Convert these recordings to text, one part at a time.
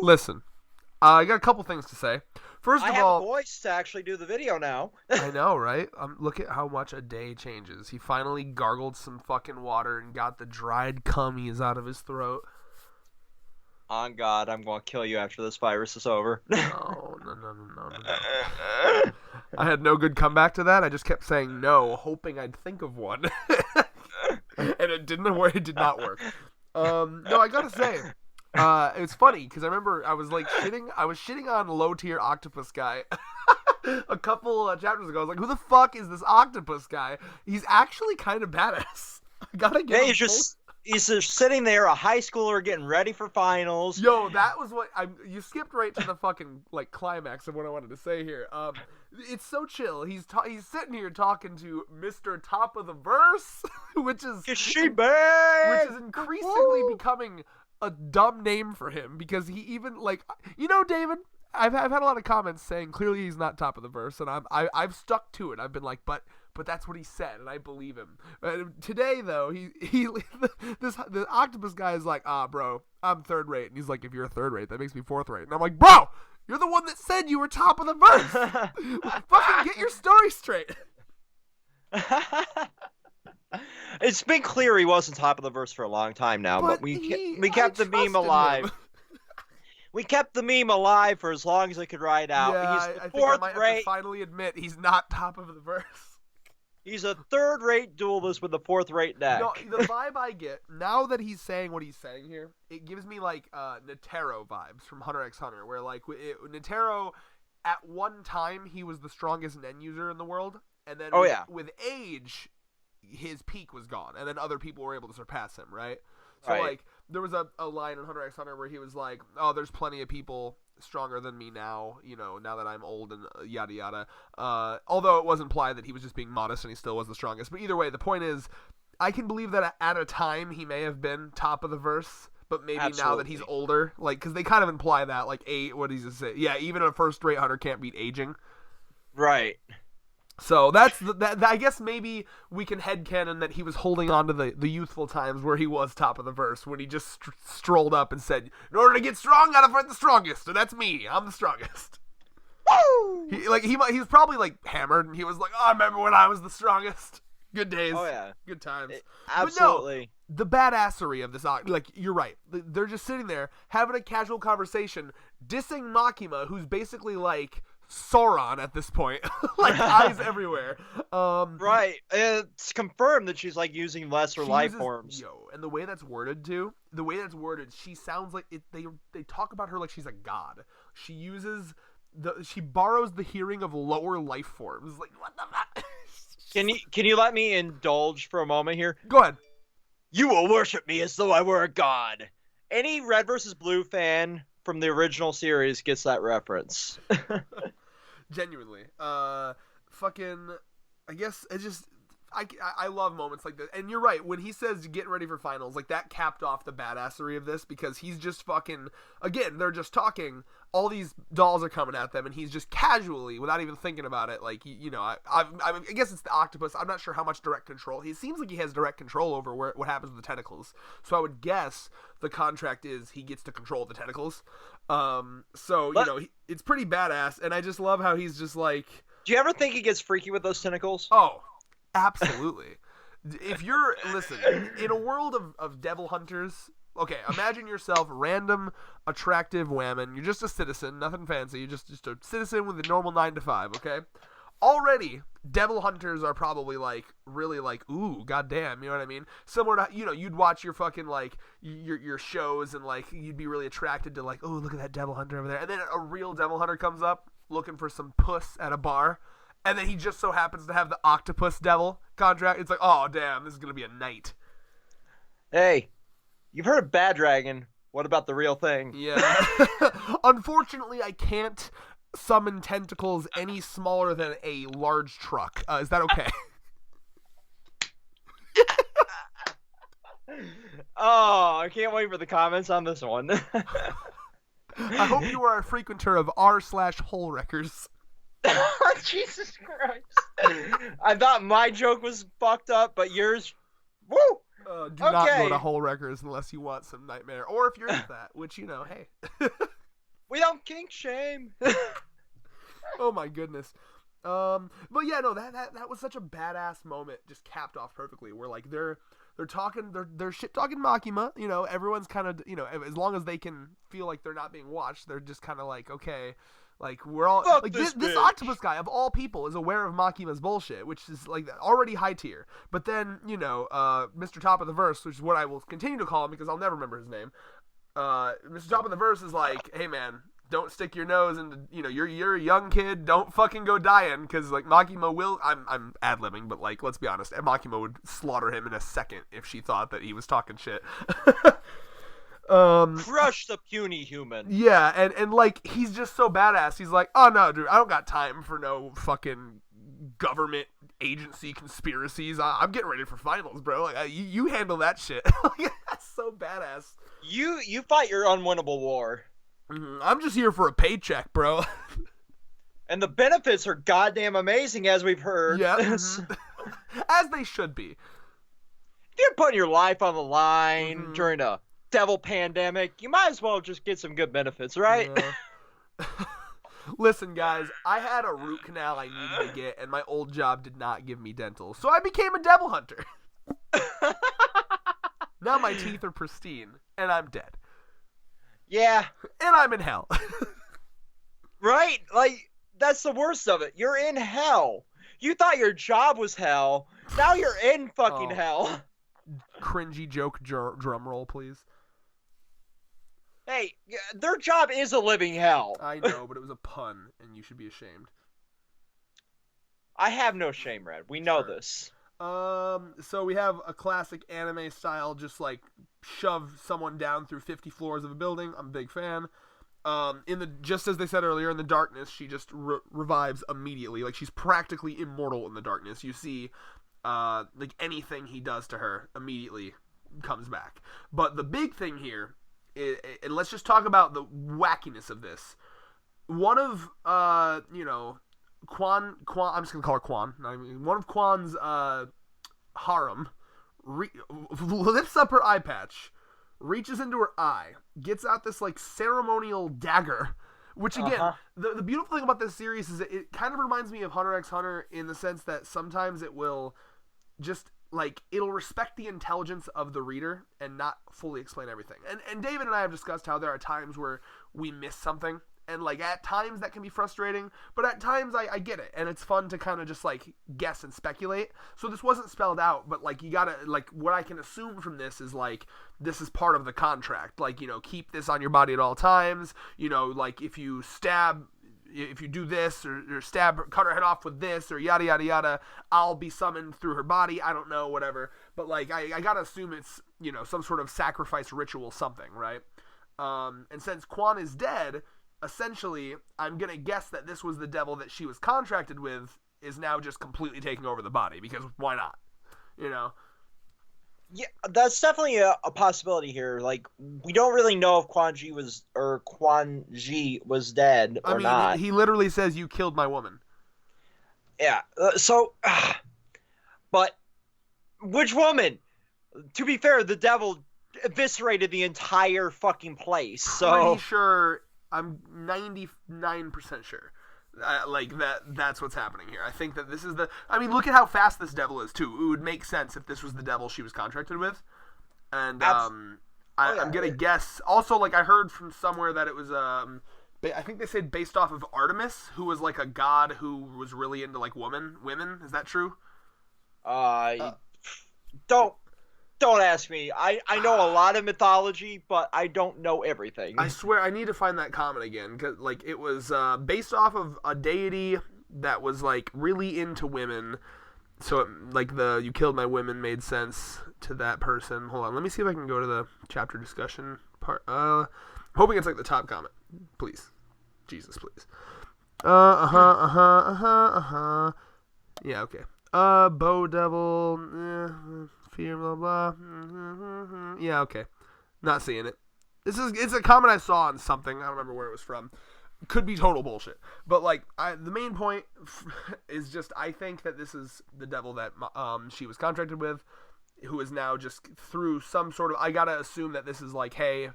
Listen, I got a couple things to say. First I of have all, a voice to actually do the video now. I know, right? Look at how much a day changes. He finally gargled some fucking water and got the dried cummies out of his throat. On God, I'm going to kill you after this virus is over. No. I had no good comeback to that. I just kept saying no, hoping I'd think of one. And it didn't work. It did not work. No, I gotta say, it was funny because I remember I was shitting on low tier Octopus guy a couple chapters ago. I was like, who the fuck is this Octopus guy? He's actually kind of badass. I gotta get him. He's just sitting there, a high schooler getting ready for finals. Yo, that was what you skipped right to the fucking like climax of what I wanted to say here. It's so chill. He's sitting here talking to Mr. Top of the Verse, which is increasingly becoming a dumb name for him because he even like David. I've had a lot of comments saying clearly he's not top of the verse, and I've stuck to it. I've been like, but that's what he said, and I believe him. Today though, the Octopus guy is like, bro, I'm third rate, and he's like, if you're a third rate, that makes me fourth rate, and I'm like, bro, you're the one that said you were top of the verse. Fucking get your story straight. It's been clear he wasn't top of the verse for a long time now, but we kept the meme alive. We kept the meme alive for as long as it could ride out. Yeah, he's I think I might have to finally admit he's not top of the verse. He's a third-rate duelist with a fourth-rate deck. No, the vibe I get, now that he's saying what he's saying here, it gives me, like, Netero vibes from Hunter x Hunter, where, like, Netero, at one time, he was the strongest Nen user in the world, and then with age, his peak was gone, and then other people were able to surpass him, right? So, like, there was a line in Hunter x Hunter where he was like, oh, there's plenty of people stronger than me now, now that I'm old and yada yada. Although it was implied that he was just being modest and he still was the strongest. But either way, the point is, I can believe that at a time he may have been top of the verse, but maybe now that he's older, like, because they kind of imply that, like, what does he say? Yeah, even a first-rate hunter can't beat aging. Right. So that's I guess maybe we can headcanon that he was holding on to the youthful times where he was top of the verse when he just strolled up and said, in order to get strong, gotta fight the strongest, and that's me. I'm the strongest. Woo! He was probably like hammered, and he was like, oh, I remember when I was the strongest. Good days. Oh yeah, good times. Absolutely. But no, the badassery of this, like, you're right. They're just sitting there having a casual conversation, dissing Makima, who's basically like Sauron at this point. Like, eyes everywhere. Right. It's confirmed that she's like using lesser life forms. And the way that's worded too, she sounds like they talk about her like she's a god. She borrows the hearing of lower life forms. Like, what the fuck? Can you let me indulge for a moment here? Go ahead. You will worship me as though I were a god. Any Red versus Blue fan from the original series gets that reference. Genuinely. Fucking, I guess it just, I love moments like this. And you're right, when he says getting ready for finals, like, that capped off the badassery of this, because he's just fucking, again, they're just talking, all these dolls are coming at them, and he's just casually, without even thinking about it, like, I guess it's the Octopus. I'm not sure how much direct control. He seems like he has direct control over what happens with the tentacles. So I would guess the contract is he gets to control the tentacles. It's pretty badass, and I just love how he's just like... Do you ever think he gets freaky with those tentacles? Oh, absolutely. Listen, in a world of devil hunters, okay, imagine yourself random, attractive woman. You're just a citizen, nothing fancy. You're just a citizen with a normal 9 to 5, okay? Already, devil hunters are probably, like, really, like, ooh, goddamn, you know what I mean? Similar to, you'd watch your fucking, like, your shows, and, like, you'd be really attracted to, like, oh, look at that devil hunter over there. And then a real devil hunter comes up looking for some puss at a bar, and then he just so happens to have the Octopus devil contract. It's like, oh, damn, this is going to be a night. Hey, you've heard of Bad Dragon. What about the real thing? Yeah. Unfortunately, I can't summon tentacles any smaller than a large truck. Is that okay? Oh, I can't wait for the comments on this one. I hope you are a frequenter of r/hole wreckers. Jesus Christ. I thought my joke was fucked up, but yours... Woo! Do not go to hole wreckers unless you want some nightmare. Or if you're into that, which, hey. We don't kink shame. Oh my goodness. But yeah, no, that was such a badass moment, just capped off perfectly. Where like they're shit talking Makima. You know, everyone's kind of, you know, as long as they can feel like they're not being watched, they're just kind of like, okay, like we're all Fuck like this Octopus guy of all people is aware of Makima's bullshit, which is like already high tier. But then, you know, Mr. Top of the Verse, which is what I will continue to call him because I'll never remember his name. Mr. Top of the Verse is like, hey man, don't stick your nose into, you know, you're a young kid, don't fucking go dying, because like Makima will, I'm ad-libbing, but like, let's be honest, Makima would slaughter him in a second if she thought that he was talking shit. Crush the puny human. Yeah, and like, he's just so badass. He's like, oh no, dude, I don't got time for no fucking government agency conspiracies. I'm getting ready for finals, bro. Like, you handle that shit. That's so badass. You fight your unwinnable war. I'm just here for a paycheck, bro. And the benefits are goddamn amazing, as we've heard. Yeah. As they should be. If you're putting your life on the line during a devil pandemic, you might as well just get some good benefits, right? Yeah. Listen, guys, I had a root canal I needed to get, and my old job did not give me dental, so I became a devil hunter. Now my teeth are pristine, and I'm dead. Yeah. And I'm in hell. Right? Like, that's the worst of it. You're in hell. You thought your job was hell. Now you're in fucking hell. Cringy joke drum roll, please. Hey, their job is a living hell. I know, but it was a pun, and you should be ashamed. I have no shame, Red. We know this. So we have a classic anime style, just like shove someone down through 50 floors of a building. I'm a big fan. Just as they said earlier, in the darkness, she just revives immediately. Like, she's practically immortal in the darkness. You see, like, anything he does to her immediately comes back. But the big thing here is, and let's just talk about the wackiness of this. One of, you know, Quan, I'm just gonna call her Quan. One of Quan's harem lifts up her eye patch, reaches into her eye, gets out this like ceremonial dagger. Which again, the beautiful thing about this series is that it kind of reminds me of Hunter x Hunter in the sense that sometimes it will just like it'll respect the intelligence of the reader and not fully explain everything. And David and I have discussed how there are times where we miss something. And, like, at times that can be frustrating, but at times I get it, and it's fun to kind of just, like, guess and speculate. So this wasn't spelled out, but, like, you gotta, like, what I can assume from this is, like, this is part of the contract. Like, you know, keep this on your body at all times. You know, like, if you do this, or cut her head off with this, or yada, yada, yada, I'll be summoned through her body. I don't know, whatever. But, like, I gotta assume it's, you know, some sort of sacrifice ritual something, right? And since Quan is dead, essentially, I'm going to guess that this was the devil that she was contracted with is now just completely taking over the body, because why not? You know? Yeah, that's definitely a possibility here. Like, we don't really know if Quan Ji was dead or not. He literally says, "You killed my woman." Yeah, but which woman? To be fair, the devil eviscerated the entire fucking place, so... Pretty sure... I'm 99% sure. That's what's happening here. I think that this is the... I mean, look at how fast this devil is, too. It would make sense if this was the devil she was contracted with. And I'm going to guess... Also, like, I heard from somewhere that it was... I think they said based off of Artemis, who was, like, a god who was really into, like, women. Is that true? Don't ask me. I know a lot of mythology, but I don't know everything. I swear, I need to find that comment again, because like it was based off of a deity that was like really into women. So it, like the "you killed my women" made sense to that person. Hold on, let me see if I can go to the chapter discussion part. Hoping it's like the top comment, please, Jesus, please. Yeah, okay. Bow devil. Fear, blah, blah. Yeah, okay. Not seeing it. It's a comment I saw on something. I don't remember where it was from. Could be total bullshit. But, like, the main point is just I think that this is the devil that she was contracted with, who is now just through some sort of... I gotta assume that this is like, hey,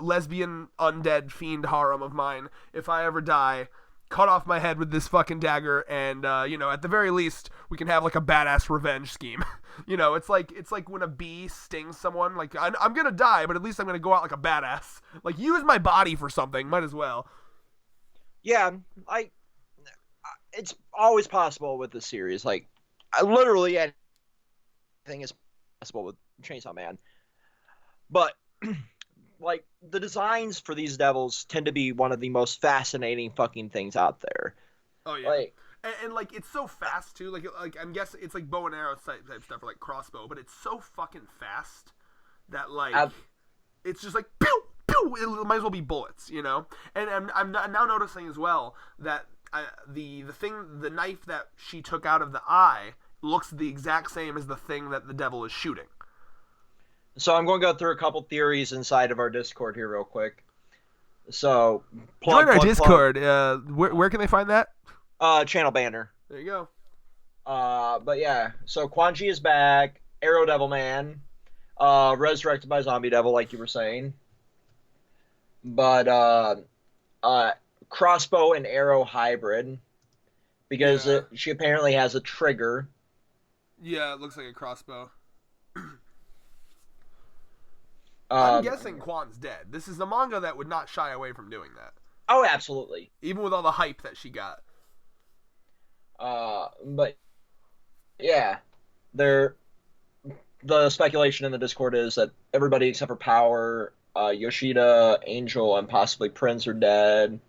lesbian undead fiend harem of mine. If I ever die, cut off my head with this fucking dagger, and at the very least, we can have like a badass revenge scheme. It's like when a bee stings someone. Like I'm gonna die, but at least I'm gonna go out like a badass. Like use my body for something. Might as well. Yeah, it's always possible with this series. Like, literally anything is possible with Chainsaw Man. But like the designs for these devils tend to be one of the most fascinating fucking things out there. Oh yeah. And like it's so fast too. Like I'm guessing it's like bow and arrow type stuff or like crossbow, but it's so fucking fast that like it's just like pew pew. It might as well be bullets, And I'm now noticing as well that the knife that she took out of the eye looks the exact same as the thing that the devil is shooting. So I'm going to go through a couple theories inside of our Discord here real quick. So join our Discord. Where can they find that? Channel banner. There you go. But yeah, so Quan Chi is back. Arrow Devil Man, resurrected by Zombie Devil, like you were saying. But crossbow and arrow hybrid, because she apparently has a trigger. Yeah, it looks like a crossbow. I'm guessing Quan's dead. This is a manga that would not shy away from doing that. Oh, absolutely. Even with all the hype that she got. But yeah, the speculation in the Discord is that everybody except for Power, Yoshida, Angel, and possibly Prince are dead.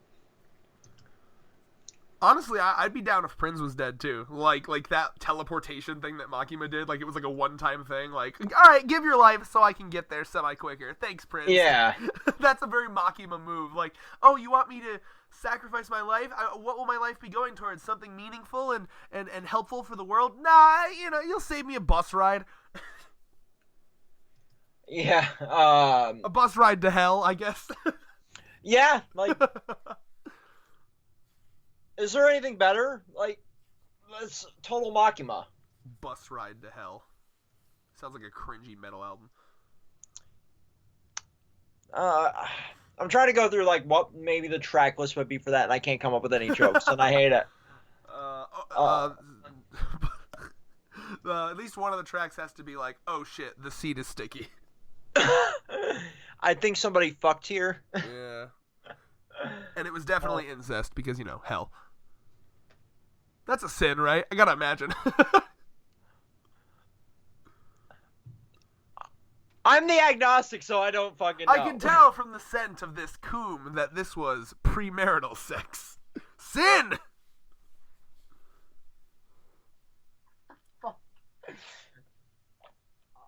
Honestly, I'd be down if Prince was dead too. Like that teleportation thing that Makima did. Like it was like a one-time thing. Like, all right, give your life so I can get there semi-quicker. Thanks, Prince. Yeah. That's a very Makima move. Like, oh, you want me to sacrifice my life? What will my life be going towards? Something meaningful and helpful for the world? Nah, you'll save me a bus ride. Yeah. A bus ride to hell, I guess. Yeah, like. Is there anything better? Like, that's total Makima. Bus ride to hell. Sounds like a cringy metal album. I'm trying to go through like what maybe the track list would be for that, and I can't come up with any jokes, and I hate it. At least one of the tracks has to be like, "Oh shit, the seat is sticky." I think somebody fucked here. Yeah. And it was definitely incest because hell. That's a sin, right? I gotta imagine. I'm the agnostic, so I don't fucking know. I can tell from the scent of this coom that this was premarital sex. Sin!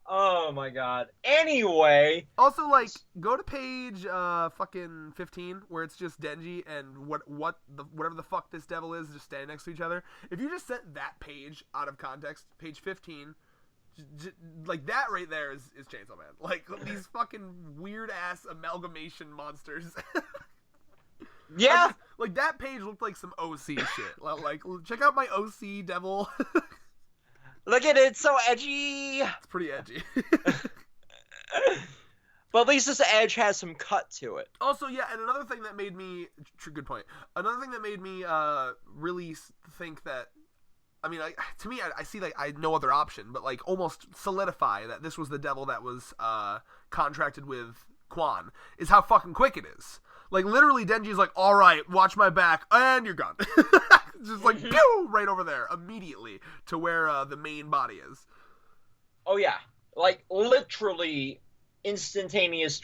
Oh my god. Anyway. Also, like, go to page fucking 15 where it's just Denji and whatever the fuck this devil is just standing next to each other. If you just set that page out of context, page 15, like that right there is Chainsaw Man. Like these fucking weird ass amalgamation monsters. Yeah. Like that page looked like some OC shit. Like check out my OC devil. Look at it, so edgy. It's pretty edgy. But at least this edge has some cut to it. Also, yeah, and another thing that made me... Good point. Another thing that made me really think that... I mean, to me, I see like I had no other option, but like almost solidify that this was the devil that was contracted with Quan, is how fucking quick it is. Like, literally, Denji's like, all right, watch my back, and you're gone. Just like, pew, right over there, immediately, to where the main body is. Oh, yeah. Like, literally instantaneous,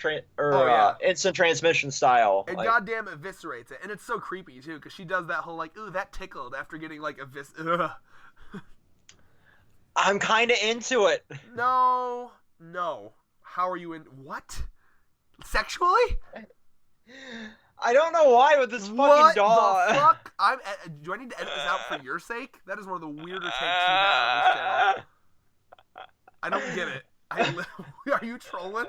instant transmission style. And goddamn eviscerates it. And it's so creepy, too, because she does that whole, like, ooh, that tickled after getting, like, I'm kind of into it. No. How are you in... What? Sexually? I don't know why with this fucking dog. The fuck? Do I need to edit this out for your sake? That is one of the weirder takes you've had on this channel. I don't get it. Are you trolling?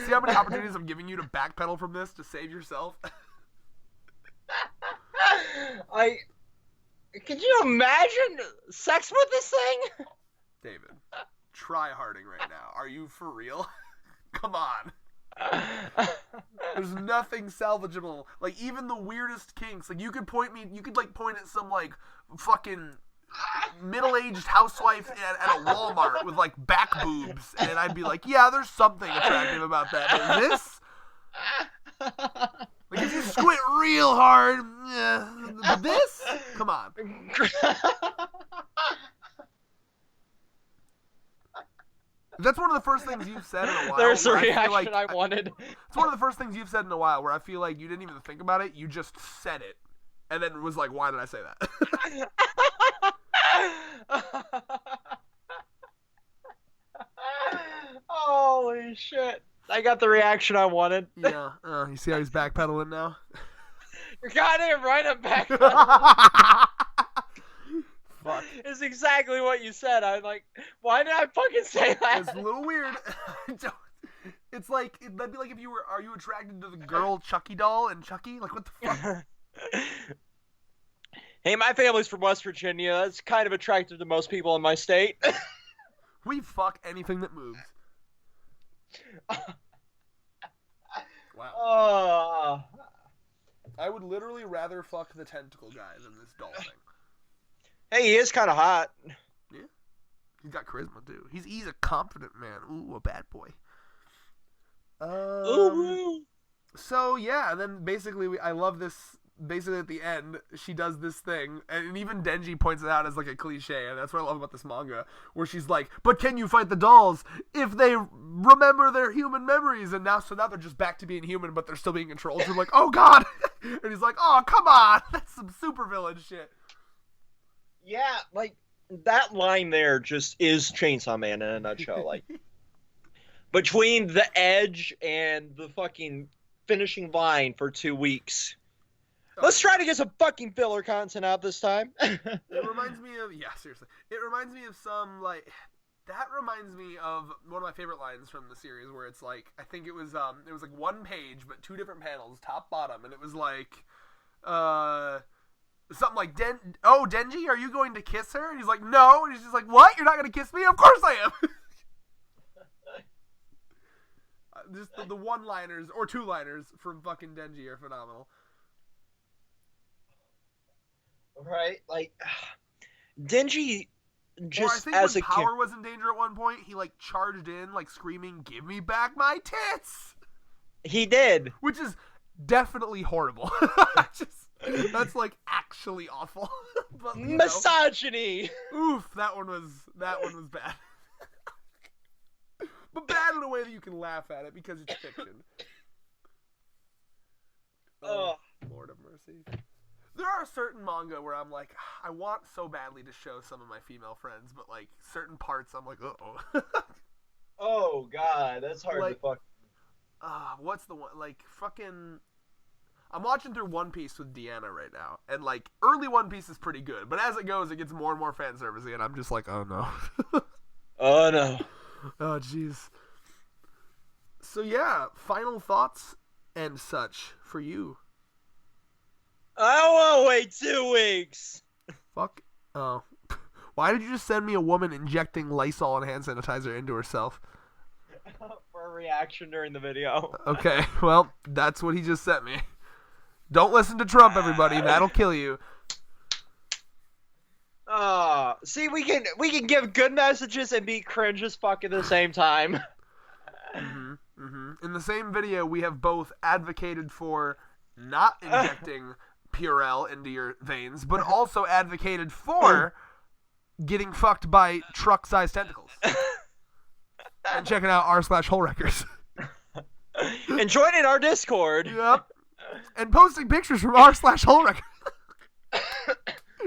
See how many opportunities I'm giving you to backpedal from this to save yourself? Could you imagine sex with this thing? David, try harding right now. Are you for real? Come on. There's nothing salvageable. Like, even the weirdest kinks. Like, you could point at some, like, fucking middle-aged housewife at a Walmart with, like, back boobs. And I'd be like, yeah, there's something attractive about that. But this? Like, if you squint real hard, yeah. But this? Come on. That's one of the first things you've said in a while. There's the reaction I wanted. It's one of the first things you've said in a while where I feel like you didn't even think about it. You just said it. And then was like, why did I say that? Holy shit. I got the reaction I wanted. Yeah. You see how he's backpedaling now? You're goddamn right, I'm backpedaling. Fuck. It's exactly what you said. I'm like, why did I fucking say that? It's a little weird. It's like, that'd be like if are you attracted to the girl Chucky doll and Chucky? Like, what the fuck? Hey, my family's from West Virginia. That's kind of attractive to most people in my state. We fuck anything that moves. Wow. I would literally rather fuck the tentacle guy than this doll thing. Hey, he is kind of hot. Yeah. He's got charisma, too. He's a confident man. Ooh, a bad boy. Ooh. So, yeah, and then basically, I love this. Basically, at the end, she does this thing, and even Denji points it out as, like, a cliche, and that's what I love about this manga, where she's like, but can you fight the dolls if they remember their human memories? And now they're just back to being human, but they're still being controlled. So I'm like, oh, God! And he's like, oh, come on! That's some supervillain shit. Yeah, like, that line there just is Chainsaw Man in a nutshell. Like, between the edge and the fucking finishing line for 2 weeks. Let's try to get some fucking filler content out this time. It reminds me of, yeah, seriously. It reminds me of some, like, that reminds me of one of my favorite lines from the series where it's like, I think it was like 1 page, but 2 different panels, top, bottom, and it was like, something like, Denji, are you going to kiss her? And he's like, no. And he's just like, what? You're not going to kiss me? Of course I am. Just the one-liners or 2-liners from fucking Denji are phenomenal. Right? Like, Denji just or I think when Power was in danger at one point, he, like, charged in, like, screaming, give me back my tits! He did. Which is definitely horrible. That's like actually awful. But, misogyny. Oof, that one was bad. But bad in a way that you can laugh at it because it's fiction. Oh, Lord of mercy. There are certain manga where I'm like, I want so badly to show some of my female friends, but like certain parts I'm like, uh-oh. Oh God, that's hard to fuck. What's the one? Like fucking. I'm watching through One Piece with Deanna right now, and like early One Piece is pretty good, but as it goes, it gets more and more fan servicey, and I'm just like, oh no. Oh no. Oh jeez. So yeah, final thoughts and such for you. I won't wait 2 weeks. Fuck. Oh. Why did you just send me a woman injecting Lysol and hand sanitizer into herself? For a reaction during the video. Okay, well, that's what he just sent me. Don't listen to Trump, everybody. That'll kill you. See, we can give good messages and be cringe as fuck at the same time. In the same video, we have both advocated for not injecting Purell into your veins, but also advocated for getting fucked by truck-sized tentacles. And checking out r/Holewreckers. And joining our Discord. Yep. And posting pictures from r/Holewreckers.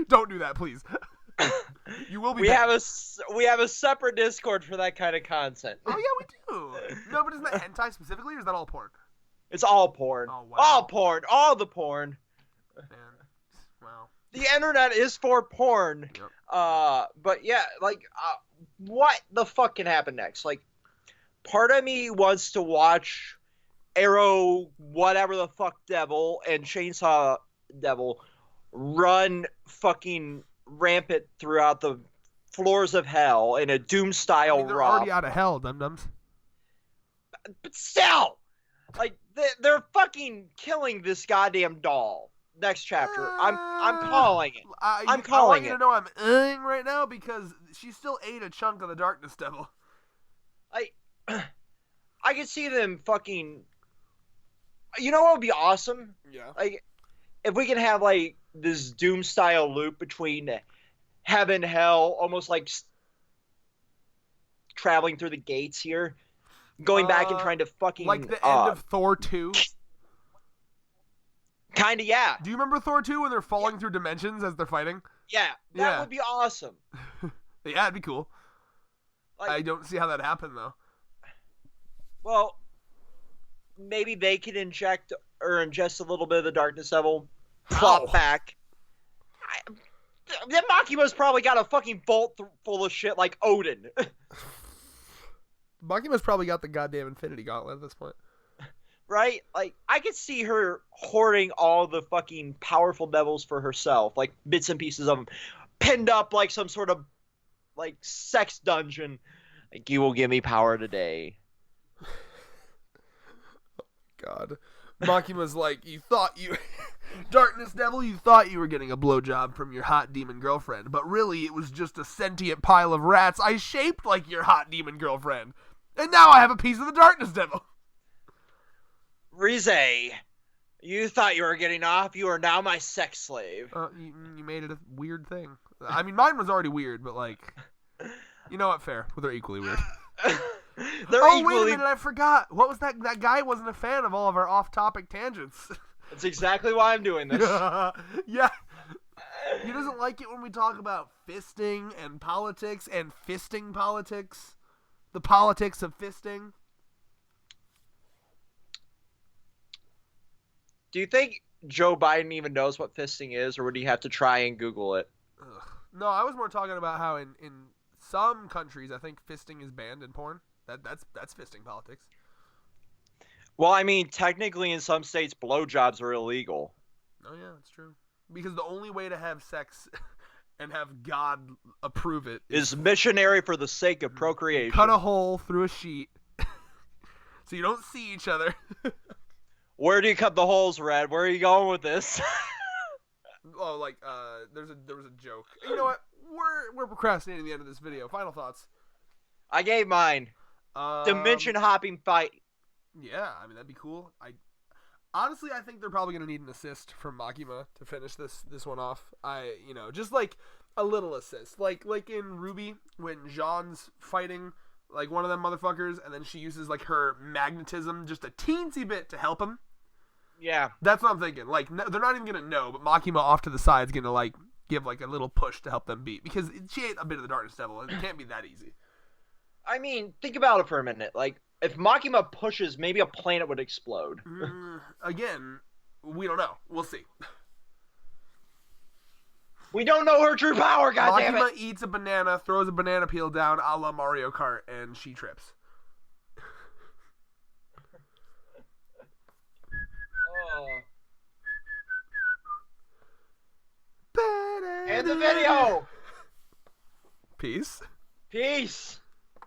Don't do that, please. You will be. We have a separate Discord for that kind of content. Oh yeah, we do. No, but isn't that hentai specifically, or is that all porn? It's all porn. Oh, wow. All porn. All the porn. Man. Wow. The internet is for porn. Yep. But yeah, like, what the fuck can happen next? Like, part of me wants to watch Arrow, whatever the fuck Devil, and Chainsaw Devil run fucking rampant throughout the floors of hell in a Doom-style they're romp. already out of hell, dum-dums. But still! Like they're fucking killing this goddamn doll. Next chapter. I'm calling it. I'm I calling want you it. to know I'm right now because she still ate a chunk of the Darkness Devil. I could see them fucking. You know what would be awesome? Yeah. Like if we can have like this Doom style loop between heaven, hell, almost like traveling through the gates here, going back and trying to fucking like the end of Thor 2. Kind of, yeah. Do you remember Thor 2 when they're falling through dimensions as they're fighting? Yeah, that would be awesome. Yeah, it'd be cool. Like, I don't see how that happened though. Well, maybe they could inject or ingest a little bit of the Darkness Devil, plop back. That Makima's probably got a fucking vault full of shit like Odin. Makima's probably got the goddamn Infinity Gauntlet at this point. Right? Like, I could see her hoarding all the fucking powerful devils for herself, like bits and pieces of them, pinned up like some sort of, like, sex dungeon. Like, you will give me power today. God. Makima's like, Darkness Devil, you thought you were getting a blowjob from your hot demon girlfriend, but really it was just a sentient pile of rats I shaped like your hot demon girlfriend. And now I have a piece of the Darkness Devil. Rize, you thought you were getting off. You are now my sex slave. You made it a weird thing. I mean, mine was already weird, but like, you know what? Fair. Well, they're equally weird. Wait a minute, I forgot. What was that? That guy wasn't a fan of all of our off-topic tangents. That's exactly why I'm doing this. Yeah. He doesn't like it when we talk about fisting and politics and fisting politics. The politics of fisting. Do you think Joe Biden even knows what fisting is, or would he have to try and Google it? Ugh. No, I was more talking about how in some countries, I think fisting is banned in porn. That's fisting politics. Well, I mean, technically in some states, blowjobs are illegal. Oh yeah, that's true. Because the only way to have sex and have God approve it is missionary for the sake of procreation. Cut a hole through a sheet so you don't see each other. Where do you cut the holes, Red? Where are you going with this? Oh, like there was a joke. You know what? We're procrastinating the end of this video. Final thoughts. I gave mine. Dimension hopping fight. Yeah, I mean that'd be cool. Honestly, I think they're probably gonna need an assist from Makima to finish this one off. Just like a little assist, like in Ruby when Jean's fighting like one of them motherfuckers, and then she uses like her magnetism just a teensy bit to help him. Yeah, that's what I'm thinking. Like they're not even gonna know, but Makima off to the side is gonna like give like a little push to help them beat because she ate a bit of the Darkness Devil. It can't be that easy. I mean, think about it for a minute. Like, if Makima pushes, maybe a planet would explode. Again, we don't know. We'll see. We don't know her true power, goddammit! Makima eats a banana, throws a banana peel down a la Mario Kart, and she trips. End the video! Peace. Peace!